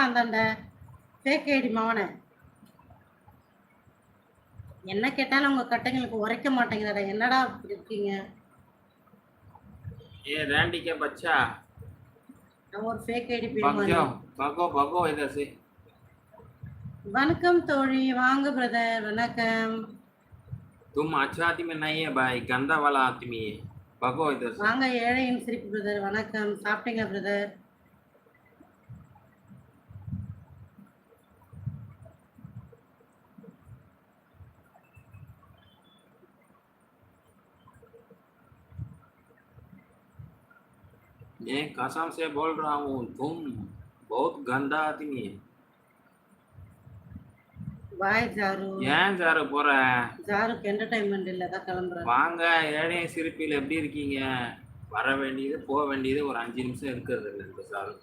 அந்தாண்ட fake ID மவனை. என்ன கேட்டாலும் உங்க கட்டைங்களுக்கு உரைக்க மாட்டேங்கிறடா. என்னடா இப்படி இருக்கீங்க? ये रैंडी के बच्चा நான் ஒரு ஃபேக் ஐடி भाग பேமானி. जाओ भागो भागो इधर से வணக்கம் தோழி, வாங்க பிரதர். வணக்கம். तुम अच्छा आदमी नहीं है भाई गंदा वाला आदमी है भागो इधर से வாங்க ஏழையின் சிரிப்பு பிரதர். வணக்கம். சாப்பிட்டீங்க பிரதர்? मैं कसम से बोल रहा हूँ तुम बहुत गंदा आदमी है பாய் ஜாரு. ஏன் ஜாரு போற ஜாருக்கு என்டர்டைன்மெண்ட் இல்லை, தான் கிளம்புறேன். வாங்க ஏழைய சிரிப்பில் எப்படி இருக்கீங்க வர வேண்டியது போக வேண்டியது ஒரு 5 நிமிஷம் இருக்கிறது இல்லை இந்த சாரு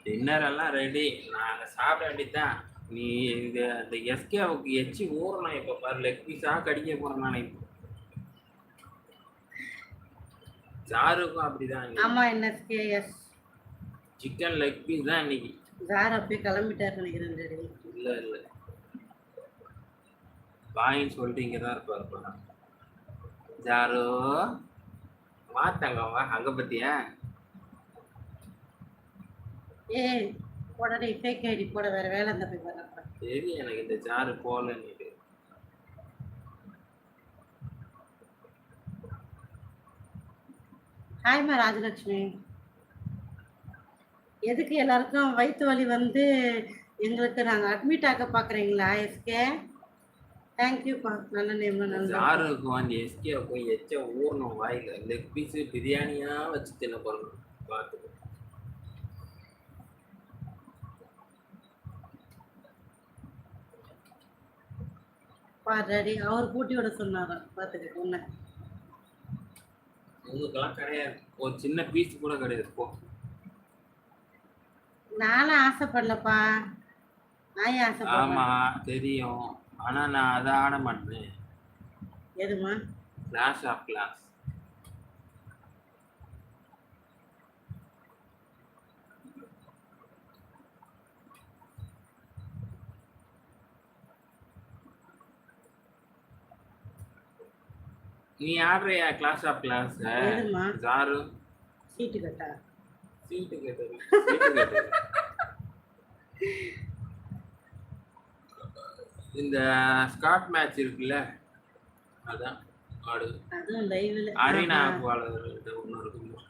டின்னர் எல்லாம் ரெடி நாங்க சாப்பிட வேண்டியதுதான் நீ இந்த எஸ்கேவுக்கு எச்சி ஊறணும் இப்ப பாரு லெக் பீஸா கடிக்க போறேன் நான் இப்போ ஜாருக்கும் அப்படிதான் ஆமா, என்எஸ்கேஎஸ் சிக்கன் லெக் பீஸ் தான் இன்னைக்கு. ஜார் அப்படியே கிளம்பிட்டாரு நினைக்கிறேன். இல்ல இல்ல பாயின்னு சொல்லிட்டு இங்கதான் இருப்பாரு ஜாரு மாத்தாங்க அங்க பத்தியா ஏய் போடா ஃபேக் ஐடி போட, வேற வேலை இருந்தா போய் வரப்ப. சரி எனக்கு இந்த ஜாரு போலன்னு ஹாய்மா ராஜலட்சுமி. எதுக்கு எல்லாருக்கும் வயிற்று வலி வந்து எங்களுக்கு நாங்கள் அட்மிட் ஆக பார்க்குறீங்களா? எஸ்கே தேங்க்யூப்பா, நல்ல நேம். நல்ல ஜாருக்கு வந்து எஸ்கே போய் எச்ச ஊறணும் வாயில லெக் பீஸ் பிரியாணியா வச்சு தின்ன போறோம் பார்த்துக்கோ. பாரு அவர் கூட்டி விட சொன்னாராம், பார்த்துக்க உன்னை. உங்களுக்கெல்லாம் கிடையாது, ஒரு சின்ன பீஸ் கூட கிடையாது போ. நானும் ஆசைப்படலப்பா. நான் ஆசைப்படல. ஆமா தெரியும், ஆனா நான் அதை ஆட மாட்டேன். எதுமா? Class off class. நீ ஆடுறியா கிளாஸ் ஆஃப் கிளாஸ்? ஜாரு சீட்டு கட்டா? சீட்டு கேட்டது இந்த ஸ்காட் மேட்ச் இருக்குல்ல அதான் ஆடு. அதுவும் லைவ்ல அரீனா பாலர்கிட்ட ஒன்று இருக்கு,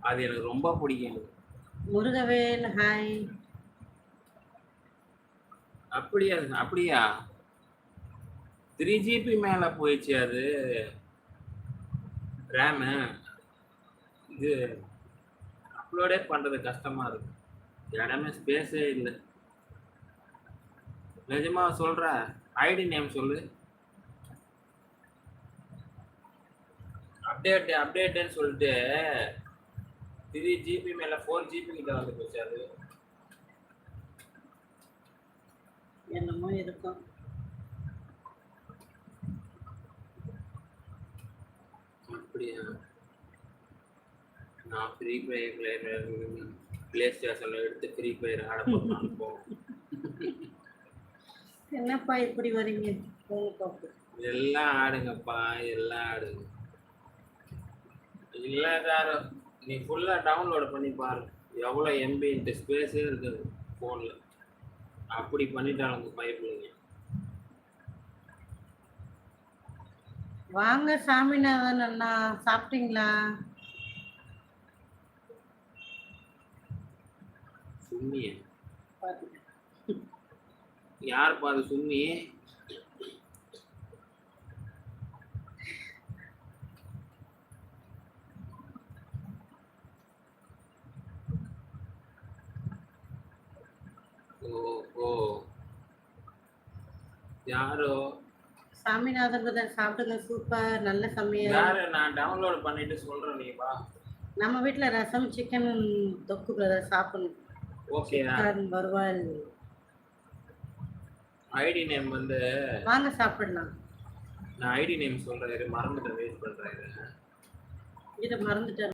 அது எனக்கு ரொம்ப பிடிக்கும். முருகவேல் ஹாய். அப்படியா அப்படியா 3GB மேல போயிடுச்சு அது ரேமு. இது அப்லோடே பண்றது கஷ்டமா இருக்கு, இடமே ஸ்பேஸே இல்லை. நிஜமா சொல்ற, ஐடி நேம் சொல்லு. அப்டேட்னு சொல்லிட்டு 3GB மேல 4GB கிட்ட வந்து போச்சு அது. என்னமோ இருக்கும். அப்படியா? நான் ஃப்ரீ ஃபயர் பிளே ஸ்டேஷன்ல எடுத்து ஃப்ரீ ஃபயர் ஆட போறோம். என்னப்பா இப்படி வரீங்க? எல்லாம் ஆடுங்கப்பா, எல்லாம் ஆடுங்க. இல்ல சார், நீ ஃபுல்லா டவுன்லோட் பண்ணி பாரு, எவ்வளோ எம்பி ஸ்பேஸே இருக்குது ஃபோன்ல. அப்படி பண்ணிட்டாங்க பைப்லைங்க. வாங்க சாமிநாதன் அண்ணா, சாப்பிட்டீங்களா? சுண்ணிய யார் பாரு சுண்ணி? ஓ யாரோ சாமிநாதன் பிரதர் சாப்பிடுங்க, சூப்பர், நல்ல சமையல். யாரு? நான் டவுன்லோட் பண்ணிட்டு சொல்றேன், நீ வா. நம்ம வீட்ல ரசம் சிக்கன் தொக்கு பிரதர், சாப்பிடணும். ஓகே வருவாள். ஐடி நேம் வந்து வாங்க சாப்பிடலாம். நான் ஐடி நேம் சொல்றேன், மறந்துட்டேன், வெயிட் பண்றேன். இதை மறந்துட்டேன்.